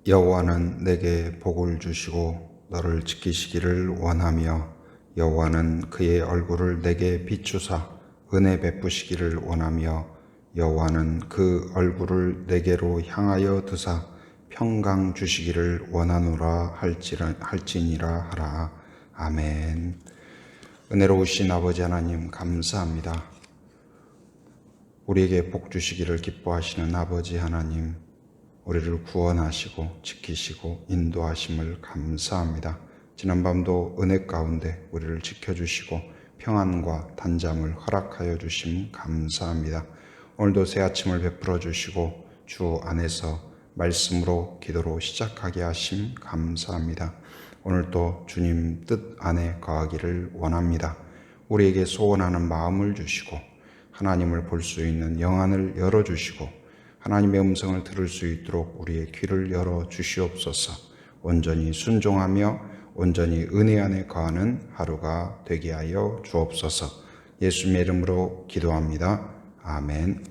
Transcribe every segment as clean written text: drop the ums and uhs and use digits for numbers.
여호와는 내게 복을 주시고 너를 지키시기를 원하며 여호와는 그의 얼굴을 내게 비추사 은혜 베푸시기를 원하며 여호와는 그 얼굴을 내게로 향하여 드사 평강 주시기를 원하노라 할지니라 하라. 아멘. 은혜로우신 아버지 하나님 감사합니다. 우리에게 복 주시기를 기뻐하시는 아버지 하나님, 우리를 구원하시고 지키시고 인도하심을 감사합니다. 지난밤도 은혜 가운데 우리를 지켜주시고 평안과 단잠을 허락하여 주심 감사합니다. 오늘도 새 아침을 베풀어 주시고 주 안에서 말씀으로 기도로 시작하게 하심 감사합니다. 오늘도 주님 뜻 안에 거하기를 원합니다. 우리에게 소원하는 마음을 주시고 하나님을 볼 수 있는 영안을 열어주시고 하나님의 음성을 들을 수 있도록 우리의 귀를 열어 주시옵소서. 온전히 순종하며 온전히 은혜 안에 거하는 하루가 되게 하여 주옵소서. 예수님의 이름으로 기도합니다. 아멘.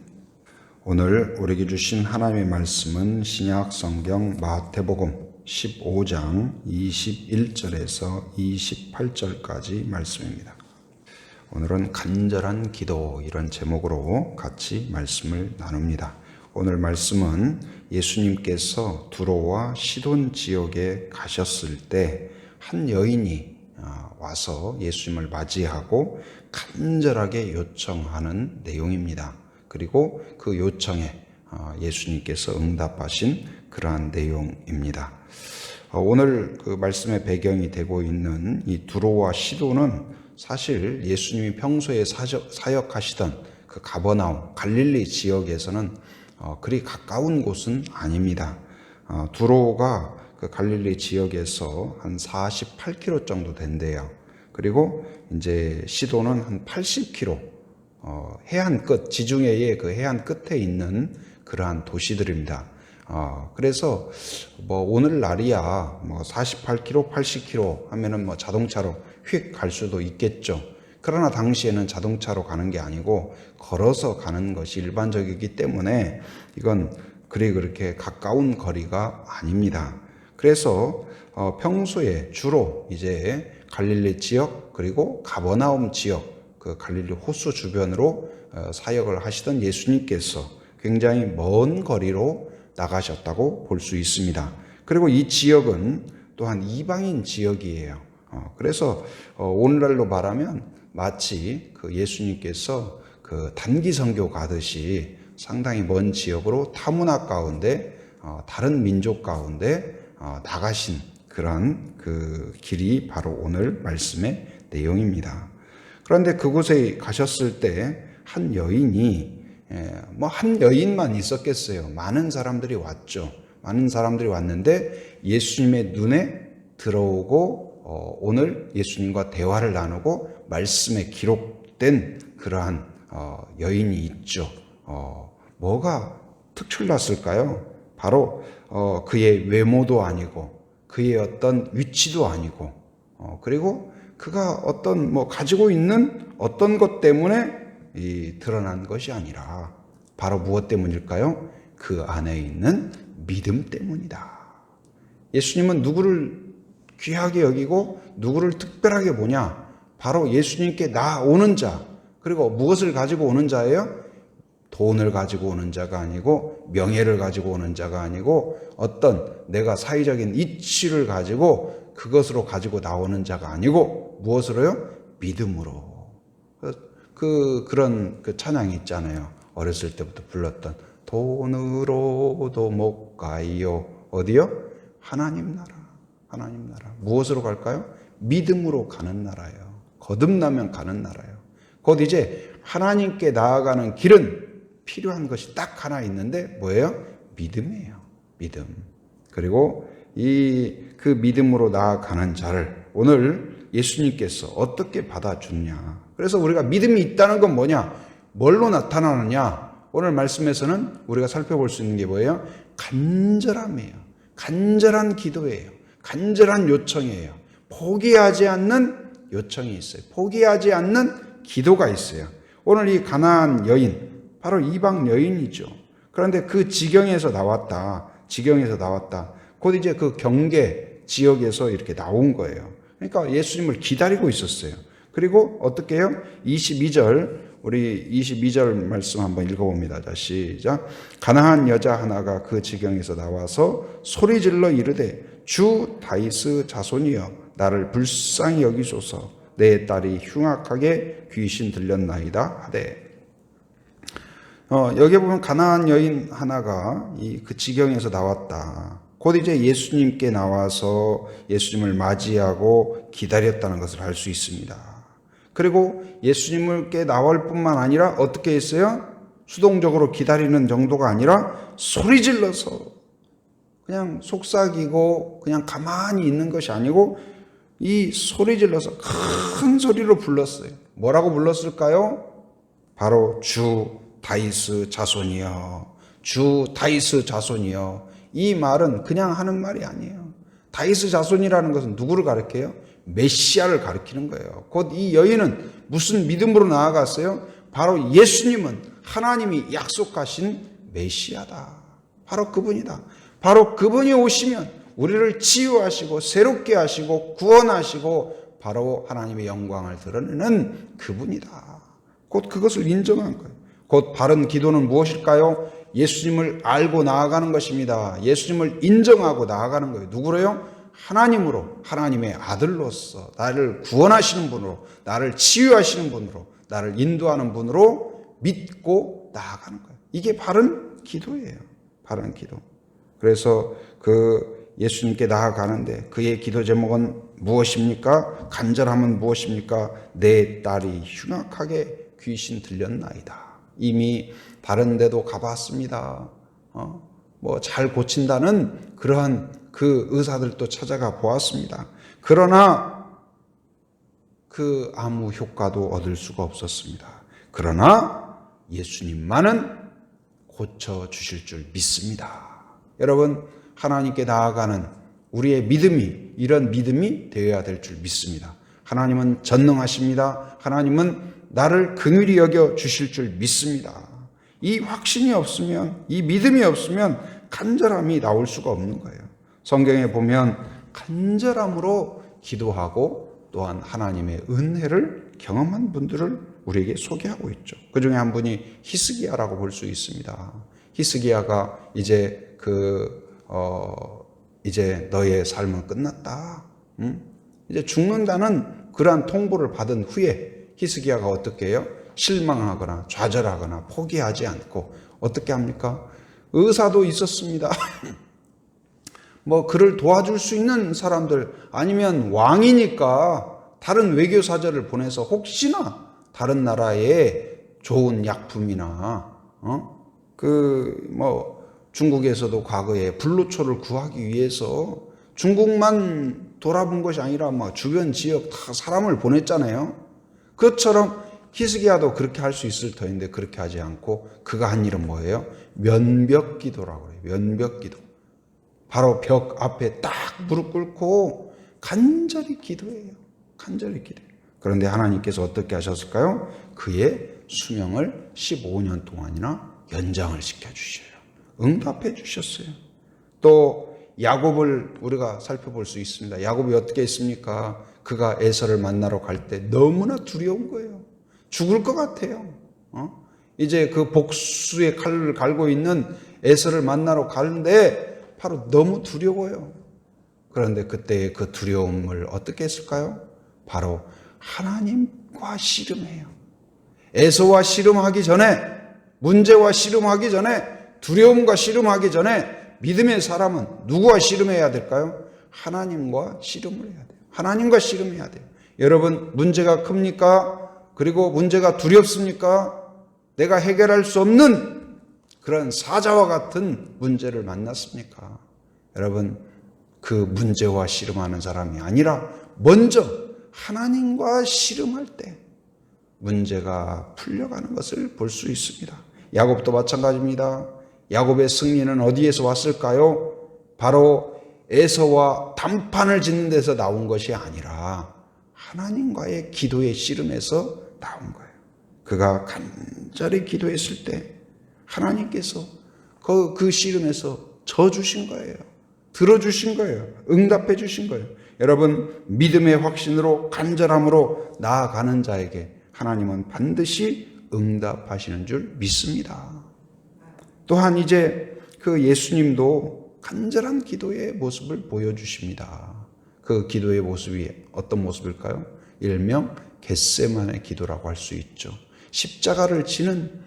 오늘 우리에게 주신 하나님의 말씀은 신약 성경 마태복음 15장 21절에서 28절까지 말씀입니다. 오늘은 간절한 기도, 이런 제목으로 같이 말씀을 나눕니다. 오늘 말씀은 예수님께서 두로와 시돈 지역에 가셨을 때 한 여인이 와서 예수님을 맞이하고 간절하게 요청하는 내용입니다. 그리고 그 요청에 예수님께서 응답하신 그러한 내용입니다. 오늘 그 말씀의 배경이 되고 있는 이 두로와 시돈은 사실 예수님이 평소에 사역하시던 그 가버나움, 갈릴리 지역에서는 그리 가까운 곳은 아닙니다. 두로가 그 갈릴리 지역에서 한 48km 정도 된대요. 그리고 이제 시돈은 한 80km, 해안 끝, 지중해의 그 해안 끝에 있는 그러한 도시들입니다. 그래서 뭐 오늘날이야 뭐 48km, 80km 하면은 뭐 자동차로 휙 갈 수도 있겠죠. 그러나 당시에는 자동차로 가는 게 아니고 걸어서 가는 것이 일반적이기 때문에 이건 그렇게 가까운 거리가 아닙니다. 그래서 평소에 주로 이제 갈릴리 지역 그리고 가버나움 지역, 그 갈릴리 호수 주변으로 사역을 하시던 예수님께서 굉장히 먼 거리로 나가셨다고 볼 수 있습니다. 그리고 이 지역은 또한 이방인 지역이에요. 그래서 오늘날로 말하면 마치 그 예수님께서 그 단기 선교 가듯이 상당히 먼 지역으로 타문화 가운데 다른 민족 가운데 나가신 그런 그 길이 바로 오늘 말씀의 내용입니다. 그런데 그곳에 가셨을 때 한 여인이 뭐 한 여인만 있었겠어요. 많은 사람들이 왔죠. 많은 사람들이 왔는데 예수님의 눈에 들어오고 오늘 예수님과 대화를 나누고 말씀에 기록된 그러한 여인이 있죠. 뭐가 특출났을까요? 바로 그의 외모도 아니고 그의 어떤 위치도 아니고 그리고 그가 어떤 뭐 가지고 있는 어떤 것 때문에 드러난 것이 아니라 바로 무엇 때문일까요? 그 안에 있는 믿음 때문이다. 예수님은 누구를 귀하게 여기고 누구를 특별하게 보냐? 바로 예수님께 나오는 자, 그리고 무엇을 가지고 오는 자예요? 돈을 가지고 오는 자가 아니고 명예를 가지고 오는 자가 아니고 어떤 내가 사회적인 이치를 가지고 그것으로 가지고 나오는 자가 아니고 무엇으로요? 믿음으로. 그런 그 찬양이 있잖아요. 어렸을 때부터 불렀던 돈으로도 못 가요. 어디요? 하나님 나라. 하나님 나라. 무엇으로 갈까요? 믿음으로 가는 나라예요. 거듭나면 가는 나라예요. 곧 이제 하나님께 나아가는 길은 필요한 것이 딱 하나 있는데 뭐예요? 믿음이에요. 믿음. 그리고 그 믿음으로 나아가는 자를 오늘 예수님께서 어떻게 받아주느냐. 그래서 우리가 믿음이 있다는 건 뭐냐? 뭘로 나타나느냐? 오늘 말씀에서는 우리가 살펴볼 수 있는 게 뭐예요? 간절함이에요. 간절한 기도예요. 간절한 요청이에요. 포기하지 않는 요청이 있어요. 포기하지 않는 기도가 있어요. 오늘 이 가나안 여인, 바로 이방 여인이죠. 그런데 그 지경에서 나왔다. 곧 이제 그 경계 지역에서 이렇게 나온 거예요. 그러니까 예수님을 기다리고 있었어요. 그리고 어떻게 해요? 22절, 우리 22절 말씀 한번 읽어봅니다. 자, 시작. 가난한 여자 하나가 그 지경에서 나와서 소리질러 이르되 주 다윗의 자손이여 나를 불쌍히 여기소서 내 딸이 흉악하게 귀신 들렸나이다 하되. 여기 보면 가난한 여인 하나가 그 지경에서 나왔다. 곧 이제 예수님께 나와서 예수님을 맞이하고 기다렸다는 것을 알 수 있습니다. 그리고 예수님께 나올 뿐만 아니라 어떻게 했어요? 수동적으로 기다리는 정도가 아니라 소리 질러서 그냥 속삭이고 그냥 가만히 있는 것이 아니고 이 소리 질러서 큰 소리로 불렀어요. 뭐라고 불렀을까요? 바로 주 다윗의 자손이여, 주 다윗의 자손이여. 이 말은 그냥 하는 말이 아니에요. 다윗의 자손이라는 것은 누구를 가리켜요? 메시아를 가리키는 거예요. 곧 이 여인은 무슨 믿음으로 나아갔어요? 바로 예수님은 하나님이 약속하신 메시아다. 바로 그분이다. 바로 그분이 오시면 우리를 치유하시고 새롭게 하시고 구원하시고 바로 하나님의 영광을 드러내는 그분이다. 곧 그것을 인정한 거예요. 곧 바른 기도는 무엇일까요? 예수님을 알고 나아가는 것입니다. 예수님을 인정하고 나아가는 거예요. 누구로요? 하나님으로, 하나님의 아들로서 나를 구원하시는 분으로, 나를 치유하시는 분으로, 나를 인도하는 분으로 믿고 나아가는 거예요. 이게 바른 기도예요. 바른 기도. 그래서 그 예수님께 나아가는데 그의 기도 제목은 무엇입니까? 간절함은 무엇입니까? 내 딸이 흉악하게 귀신 들렸나이다. 이미 다른 데도 가봤습니다. 뭐 잘 고친다는 그러한 그 의사들도 찾아가 보았습니다. 그러나 그 아무 효과도 얻을 수가 없었습니다. 그러나 예수님만은 고쳐주실 줄 믿습니다. 여러분, 하나님께 나아가는 우리의 믿음이 이런 믿음이 되어야 될 줄 믿습니다. 하나님은 전능하십니다. 하나님은 나를 긍휼히 여겨 주실 줄 믿습니다. 이 확신이 없으면, 이 믿음이 없으면 간절함이 나올 수가 없는 거예요. 성경에 보면 간절함으로 기도하고 또한 하나님의 은혜를 경험한 분들을 우리에게 소개하고 있죠. 그 중에 한 분이 히스기야라고 볼 수 있습니다. 히스기야가 이제 이제 너의 삶은 끝났다. 이제 죽는다는 그러한 통보를 받은 후에 히스기야가 어떻게 해요? 실망하거나 좌절하거나 포기하지 않고 어떻게 합니까? 의사도 있었습니다. 뭐 그를 도와줄 수 있는 사람들 아니면 왕이니까 다른 외교사절을 보내서 혹시나 다른 나라에 좋은 약품이나 중국에서도 과거에 불로초를 구하기 위해서 중국만 돌아본 것이 아니라 주변 지역 다 사람을 보냈잖아요. 그것처럼 히스기야도 그렇게 할 수 있을 터인데 그렇게 하지 않고 그가 한 일은 뭐예요? 면벽기도라고 해요. 면벽기도. 바로 벽 앞에 딱 무릎 꿇고 간절히 기도해요. 간절히 기도해요. 그런데 하나님께서 어떻게 하셨을까요? 그의 수명을 15년 동안이나 연장을 시켜주셔요. 응답해 주셨어요. 또 야곱을 우리가 살펴볼 수 있습니다. 야곱이 어떻게 했습니까? 그가 에서를 만나러 갈 때 너무나 두려운 거예요. 죽을 것 같아요. 이제 그 복수의 칼을 갈고 있는 에서를 만나러 가는데 바로 너무 두려워요. 그런데 그때의 그 두려움을 어떻게 했을까요? 바로 하나님과 씨름해요. 에서와 씨름하기 전에, 문제와 씨름하기 전에, 두려움과 씨름하기 전에 믿음의 사람은 누구와 씨름해야 될까요? 하나님과 씨름을 해야 돼요. 하나님과 씨름해야 돼요. 여러분, 문제가 큽니까? 그리고 문제가 두렵습니까? 내가 해결할 수 없는 그런 사자와 같은 문제를 만났습니까? 여러분, 그 문제와 씨름하는 사람이 아니라 먼저 하나님과 씨름할 때 문제가 풀려가는 것을 볼 수 있습니다. 야곱도 마찬가지입니다. 야곱의 승리는 어디에서 왔을까요? 바로 에서와 담판을 짓는 데서 나온 것이 아니라 하나님과의 기도의 씨름에서 나온 거예요. 그가 간절히 기도했을 때 하나님께서 그 씨름에서 져주신 거예요. 들어주신 거예요. 응답해 주신 거예요. 여러분, 믿음의 확신으로 간절함으로 나아가는 자에게 하나님은 반드시 응답하시는 줄 믿습니다. 또한 이제 그 예수님도 간절한 기도의 모습을 보여주십니다. 그 기도의 모습이 어떤 모습일까요? 일명 겟세마네 기도라고 할 수 있죠. 십자가를 지는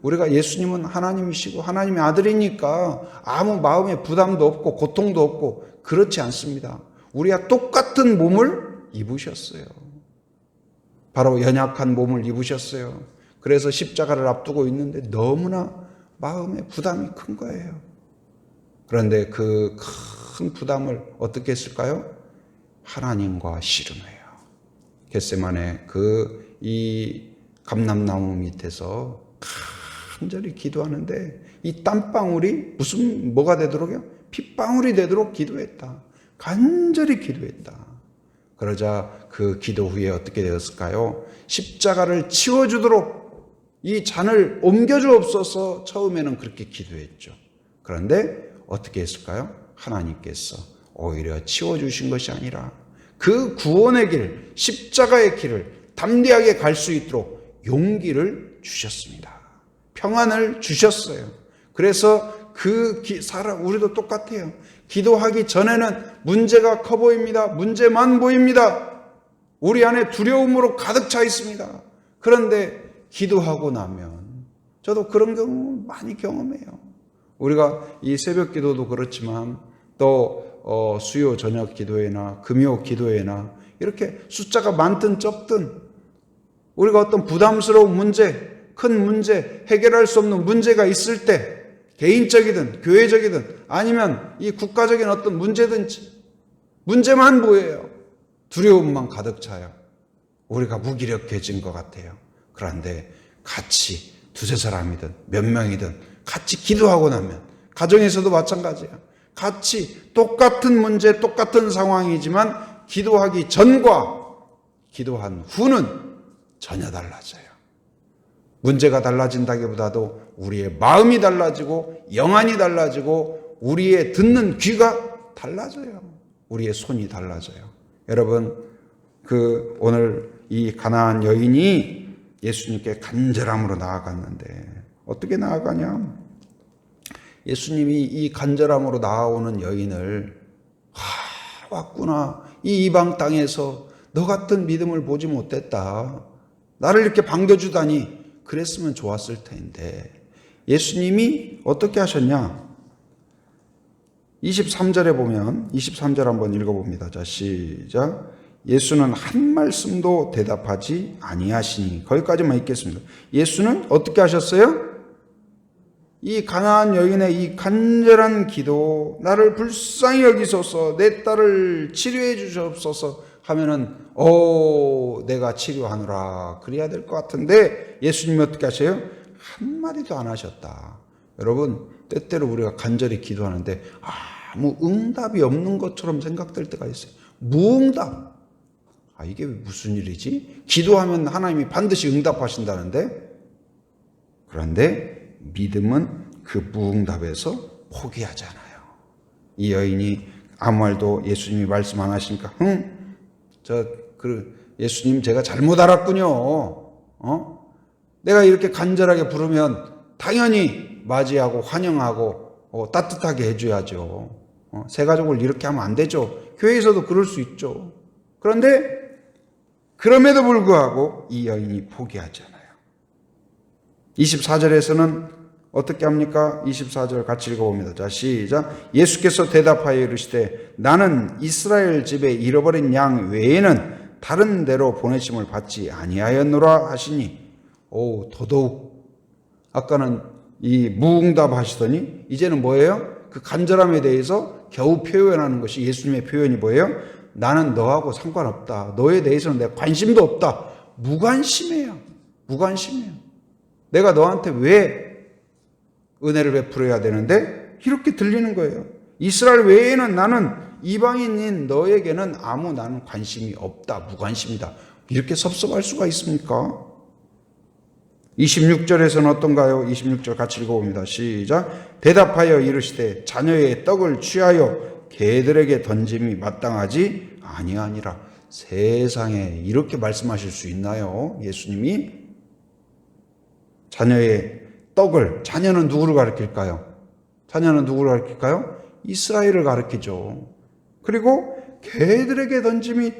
우리가 예수님은 하나님이시고 하나님의 아들이니까 아무 마음의 부담도 없고 고통도 없고 그렇지 않습니다. 우리와 똑같은 몸을 입으셨어요. 바로 연약한 몸을 입으셨어요. 그래서 십자가를 앞두고 있는데 너무나 마음의 부담이 큰 거예요. 그런데 그 큰 부담을 어떻게 했을까요? 하나님과 씨름해요. 겟세마네 이 감람나무 밑에서 간절히 기도하는데 이 땀방울이 뭐가 되도록요? 핏방울이 되도록 기도했다. 간절히 기도했다. 그러자 그 기도 후에 어떻게 되었을까요? 십자가를 치워주도록 이 잔을 옮겨주옵소서 처음에는 그렇게 기도했죠. 그런데 어떻게 했을까요? 하나님께서 오히려 치워주신 것이 아니라 그 구원의 길, 십자가의 길을 담대하게 갈 수 있도록 용기를 주셨습니다. 평안을 주셨어요. 그래서 우리도 똑같아요. 기도하기 전에는 문제가 커 보입니다. 문제만 보입니다. 우리 안에 두려움으로 가득 차 있습니다. 그런데 기도하고 나면 저도 그런 경우 많이 경험해요. 우리가 이 새벽 기도도 그렇지만 또 수요 저녁 기도회나 금요 기도회나 이렇게 숫자가 많든 적든 우리가 어떤 부담스러운 문제, 큰 문제, 해결할 수 없는 문제가 있을 때 개인적이든 교회적이든 아니면 이 국가적인 어떤 문제든지 문제만 보여요. 두려움만 가득 차요. 우리가 무기력해진 것 같아요. 그런데 같이 두세 사람이든 몇 명이든 같이 기도하고 나면 가정에서도 마찬가지예요. 같이 똑같은 문제, 똑같은 상황이지만 기도하기 전과 기도한 후는 전혀 달라져요. 문제가 달라진다기보다도 우리의 마음이 달라지고 영안이 달라지고 우리의 듣는 귀가 달라져요. 우리의 손이 달라져요. 여러분, 오늘 이 가나안 여인이 예수님께 간절함으로 나아갔는데 어떻게 나아가냐? 예수님이 이 간절함으로 나아오는 여인을 왔구나. 이 이방 땅에서 너 같은 믿음을 보지 못했다. 나를 이렇게 반겨주다니 그랬으면 좋았을 텐데 예수님이 어떻게 하셨냐? 23절에 보면 23절 한번 읽어봅니다. 자, 시작. 예수는 한 말씀도 대답하지 아니하시니 거기까지만 읽겠습니다. 예수는 어떻게 하셨어요? 이 가나안 여인의 이 간절한 기도, 나를 불쌍히 여기소서, 내 딸을 치료해 주시옵소서 하면은 내가 치료하노라 그래야 될 것 같은데 예수님이 어떻게 하세요? 한마디도 안 하셨다. 여러분, 때때로 우리가 간절히 기도하는데 아무 응답이 없는 것처럼 생각될 때가 있어요. 무응답. 이게 무슨 일이지? 기도하면 하나님이 반드시 응답하신다는데? 그런데 믿음은 그 무응답에서 포기하잖아요. 이 여인이 아무 말도 예수님이 말씀 안 하시니까 예수님 제가 잘못 알았군요. 내가 이렇게 간절하게 부르면 당연히 맞이하고 환영하고 따뜻하게 해줘야죠. 새 가족을 이렇게 하면 안 되죠. 교회에서도 그럴 수 있죠. 그런데 그럼에도 불구하고 이 여인이 포기하잖아요. 24절에서는 어떻게 합니까? 24절 같이 읽어봅니다. 자, 시작. 예수께서 대답하여 이르시되 나는 이스라엘 집에 잃어버린 양 외에는 다른 데로 보내심을 받지 아니하였노라 하시니 더더욱 아까는 이 무응답 하시더니 이제는 뭐예요? 그 간절함에 대해서 겨우 표현하는 것이 예수님의 표현이 뭐예요? 나는 너하고 상관없다. 너에 대해서는 내가 관심도 없다. 무관심해요. 무관심해요. 내가 너한테 왜 은혜를 베풀어야 되는데 이렇게 들리는 거예요. 이스라엘 외에는 나는 이방인인 너에게는 나는 관심이 없다. 무관심이다. 이렇게 섭섭할 수가 있습니까? 26절에서는 어떤가요? 26절 같이 읽어봅니다. 시작. 대답하여 이르시되 자녀의 떡을 취하여 개들에게 던짐이 마땅하지 아니하니라. 세상에 이렇게 말씀하실 수 있나요? 예수님이 자녀의 떡을, 자녀는 누구를 가리킬까요? 자녀는 누구를 가리킬까요? 이스라엘을 가리키죠. 그리고 개들에게 던짐이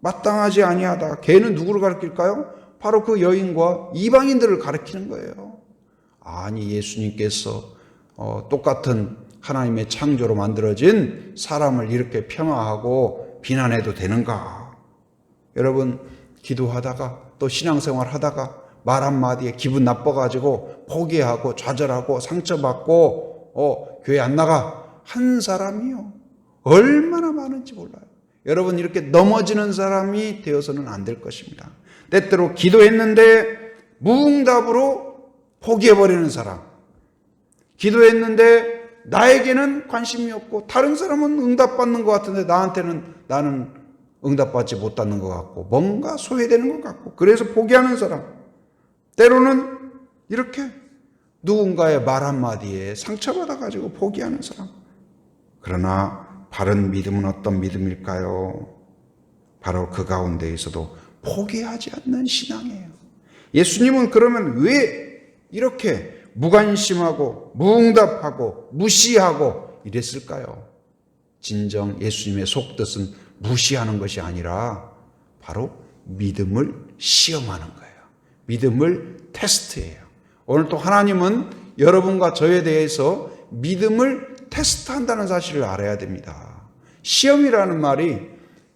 마땅하지 아니하다. 개는 누구를 가리킬까요? 바로 그 여인과 이방인들을 가리키는 거예요. 아니, 예수님께서 똑같은 하나님의 창조로 만들어진 사람을 이렇게 폄하하고 비난해도 되는가? 여러분, 기도하다가 또 신앙생활 하다가 말 한마디에 기분 나빠가지고 포기하고 좌절하고 상처받고 교회 안 나가 한 사람이요, 얼마나 많은지 몰라요. 여러분, 이렇게 넘어지는 사람이 되어서는 안 될 것입니다. 때때로 기도했는데 무응답으로 포기해버리는 사람, 기도했는데 나에게는 관심이 없고 다른 사람은 응답받는 것 같은데 나는 응답받지 못하는 것 같고 뭔가 소외되는 것 같고 그래서 포기하는 사람, 때로는 이렇게 누군가의 말 한마디에 상처받아가지고 포기하는 사람. 그러나 바른 믿음은 어떤 믿음일까요? 바로 그 가운데에서도 포기하지 않는 신앙이에요. 예수님은 그러면 왜 이렇게 무관심하고 무응답하고 무시하고 이랬을까요? 진정 예수님의 속뜻은 무시하는 것이 아니라 바로 믿음을 시험하는 거예요. 믿음을 테스트해요. 오늘 또 하나님은 여러분과 저에 대해서 믿음을 테스트한다는 사실을 알아야 됩니다. 시험이라는 말이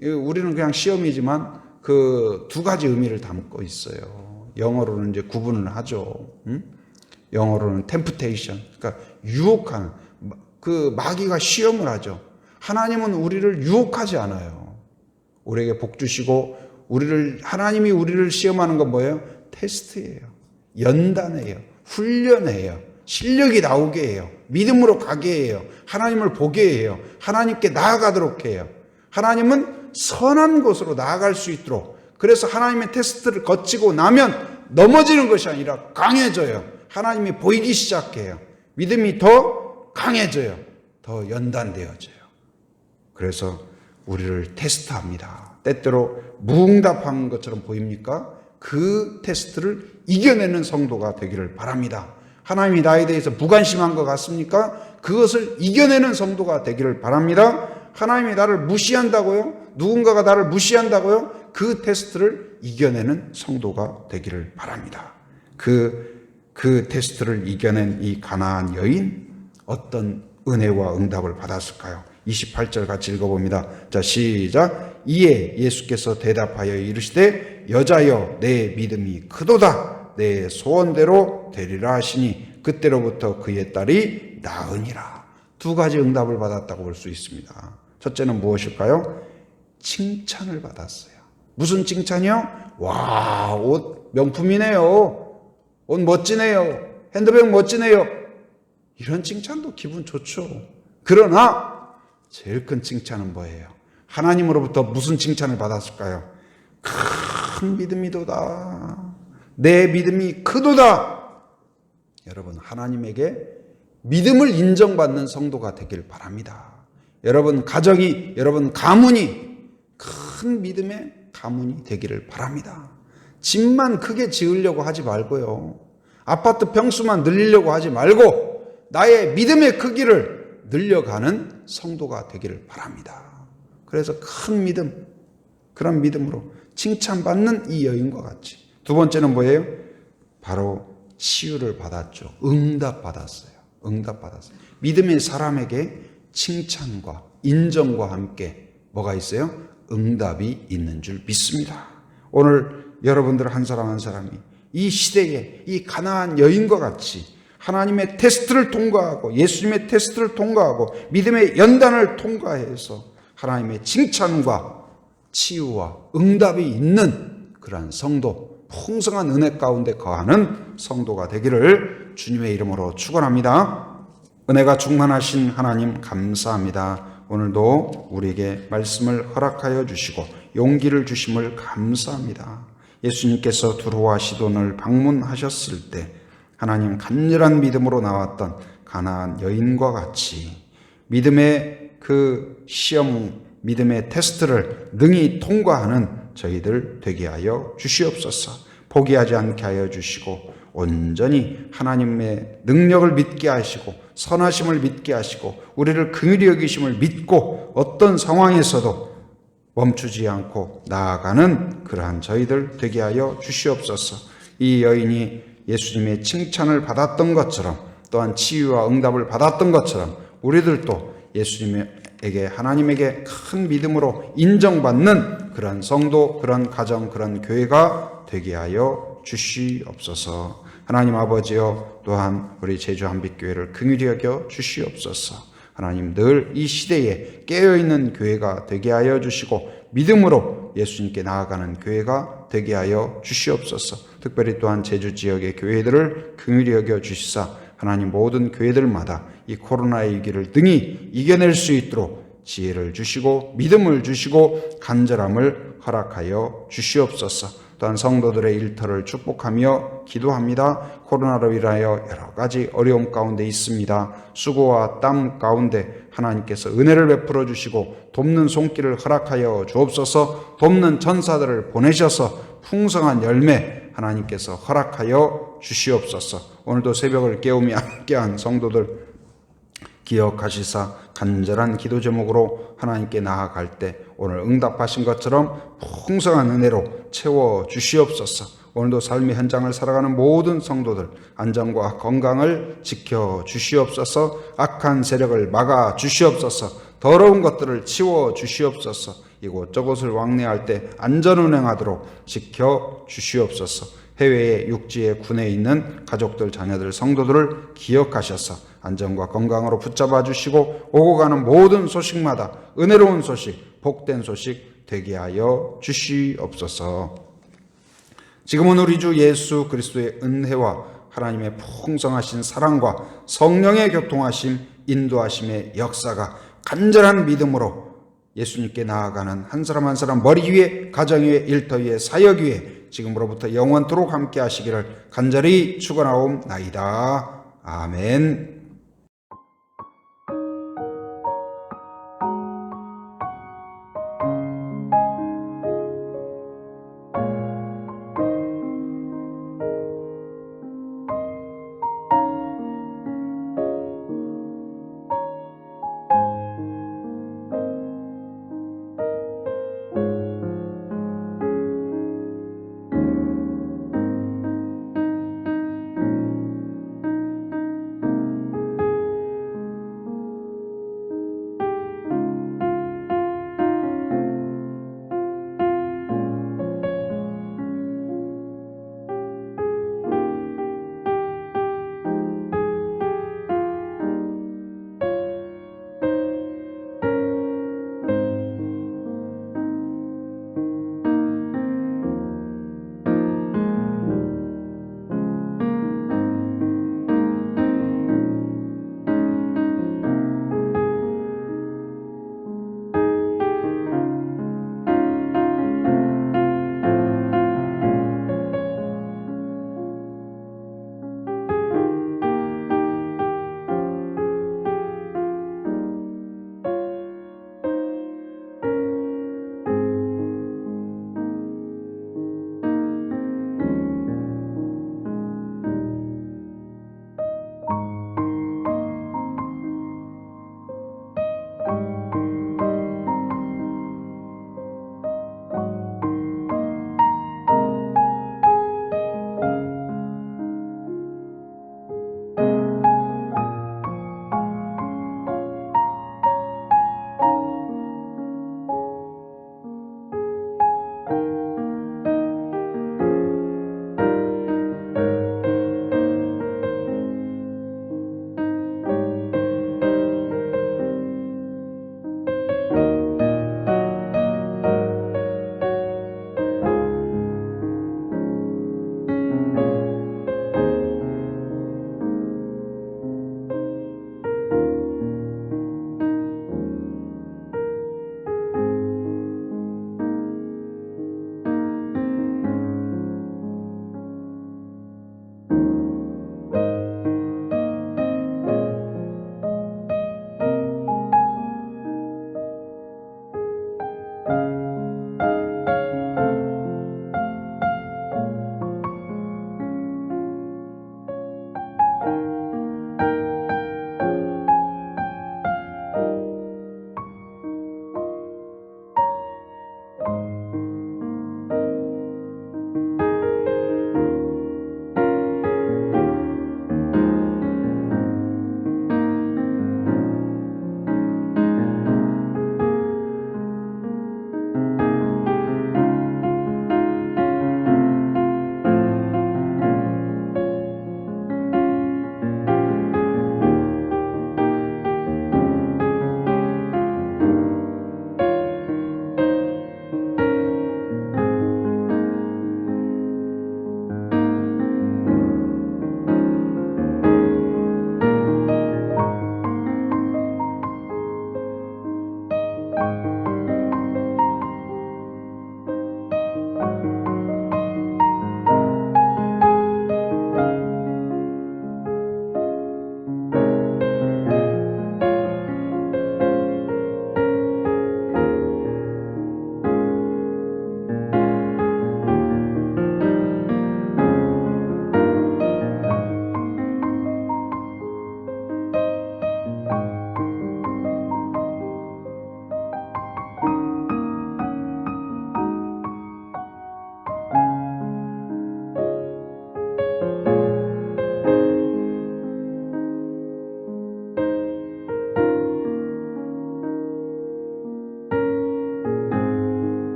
우리는 그냥 시험이지만 그 두 가지 의미를 담고 있어요. 영어로는 이제 구분을 하죠. 영어로는 temptation, 그러니까 유혹하는, 그 마귀가 시험을 하죠. 하나님은 우리를 유혹하지 않아요. 우리에게 복 주시고 하나님이 우리를 시험하는 건 뭐예요? 테스트예요. 연단해요. 훈련해요. 실력이 나오게 해요. 믿음으로 가게 해요. 하나님을 보게 해요. 하나님께 나아가도록 해요. 하나님은 선한 곳으로 나아갈 수 있도록, 그래서 하나님의 테스트를 거치고 나면 넘어지는 것이 아니라 강해져요. 하나님이 보이기 시작해요. 믿음이 더 강해져요. 더 연단되어져요. 그래서 우리를 테스트합니다. 때때로 무응답한 것처럼 보입니까? 그 테스트를 이겨내는 성도가 되기를 바랍니다. 하나님이 나에 대해서 무관심한 것 같습니까? 그것을 이겨내는 성도가 되기를 바랍니다. 하나님이 나를 무시한다고요? 누군가가 나를 무시한다고요? 그 테스트를 이겨내는 성도가 되기를 바랍니다. 그 테스트를 이겨낸 이 가나안 여인, 어떤 은혜와 응답을 받았을까요? 28절 같이 읽어봅니다. 자, 시작. 이에 예수께서 대답하여 이르시되 여자여 내 믿음이 크도다. 내 소원대로 되리라 하시니 그때로부터 그의 딸이 나으니라. 두 가지 응답을 받았다고 볼 수 있습니다. 첫째는 무엇일까요? 칭찬을 받았어요. 무슨 칭찬이요? 와, 옷 명품이네요. 옷 멋지네요. 핸드백 멋지네요. 이런 칭찬도 기분 좋죠. 그러나 제일 큰 칭찬은 뭐예요? 하나님으로부터 무슨 칭찬을 받았을까요? 큰 믿음이도다. 내 믿음이 크도다. 여러분, 하나님에게 믿음을 인정받는 성도가 되길 바랍니다. 여러분 가정이, 여러분 가문이 큰 믿음의 가문이 되기를 바랍니다. 집만 크게 지으려고 하지 말고요. 아파트 평수만 늘리려고 하지 말고 나의 믿음의 크기를 늘려가는 성도가 되기를 바랍니다. 그래서 큰 믿음, 그런 믿음으로 칭찬받는 이 여인과 같이. 두 번째는 뭐예요? 바로 치유를 받았죠. 응답받았어요. 응답받았어요. 믿음의 사람에게 칭찬과 인정과 함께 뭐가 있어요? 응답이 있는 줄 믿습니다. 오늘 여러분들 한 사람 한 사람이 이 시대에 이 가나안 여인과 같이 하나님의 테스트를 통과하고 예수님의 테스트를 통과하고 믿음의 연단을 통과해서 하나님의 칭찬과 치유와 응답이 있는 그러한 성도, 풍성한 은혜 가운데 거하는 성도가 되기를 주님의 이름으로 축원합니다. 은혜가 충만하신 하나님 감사합니다. 오늘도 우리에게 말씀을 허락하여 주시고 용기를 주심을 감사합니다. 예수님께서 두로와 시돈을 방문하셨을 때 하나님 간절한 믿음으로 나왔던 가나안 여인과 같이 믿음의 그 시험, 믿음의 테스트를 능히 통과하는 저희들 되게 하여 주시옵소서. 포기하지 않게 하여 주시고 온전히 하나님의 능력을 믿게 하시고 선하심을 믿게 하시고 우리를 긍휼히 여기심을 믿고 어떤 상황에서도 멈추지 않고 나아가는 그러한 저희들 되게 하여 주시옵소서. 이 여인이 예수님의 칭찬을 받았던 것처럼 또한 치유와 응답을 받았던 것처럼 우리들도 예수님에게 하나님에게 큰 믿음으로 인정받는 그런 성도, 그런 가정, 그런 교회가 되게 하여 주시옵소서. 하나님 아버지여, 또한 우리 제주 한빛교회를 긍휼히 여겨 주시옵소서. 하나님 늘 이 시대에 깨어있는 교회가 되게 하여 주시고 믿음으로 예수님께 나아가는 교회가 되게 하여 주시옵소서. 특별히 또한 제주 지역의 교회들을 긍휼히 여겨 주시사 하나님 모든 교회들마다 이 코로나의 위기를 능히 이겨낼 수 있도록 지혜를 주시고 믿음을 주시고 간절함을 허락하여 주시옵소서. 또한 성도들의 일터를 축복하며 기도합니다. 코로나로 인하여 여러 가지 어려움 가운데 있습니다. 수고와 땀 가운데 하나님께서 은혜를 베풀어 주시고 돕는 손길을 허락하여 주옵소서. 돕는 전사들을 보내셔서 풍성한 열매 하나님께서 허락하여 주시옵소서. 오늘도 새벽을 깨우며 함께한 성도들 기억하시사 간절한 기도 제목으로 하나님께 나아갈 때 오늘 응답하신 것처럼 풍성한 은혜로 채워 주시옵소서. 오늘도 삶의 현장을 살아가는 모든 성도들 안전과 건강을 지켜 주시옵소서. 악한 세력을 막아 주시옵소서. 더러운 것들을 치워 주시옵소서. 이곳저곳을 왕래할 때 안전 운행하도록 지켜 주시옵소서. 해외의 육지의 군에 있는 가족들, 자녀들, 성도들을 기억하셔서 안전과 건강으로 붙잡아 주시고 오고 가는 모든 소식마다 은혜로운 소식, 복된 소식 되게 하여 주시옵소서. 지금은 우리 주 예수 그리스도의 은혜와 하나님의 풍성하신 사랑과 성령의 교통하심, 인도하심의 역사가 간절한 믿음으로 예수님께 나아가는 한 사람 한 사람 머리 위에, 가정 위에, 일터 위에, 사역 위에 지금으로부터 영원토록 함께 하시기를 간절히 축원하옵나이다. 아멘.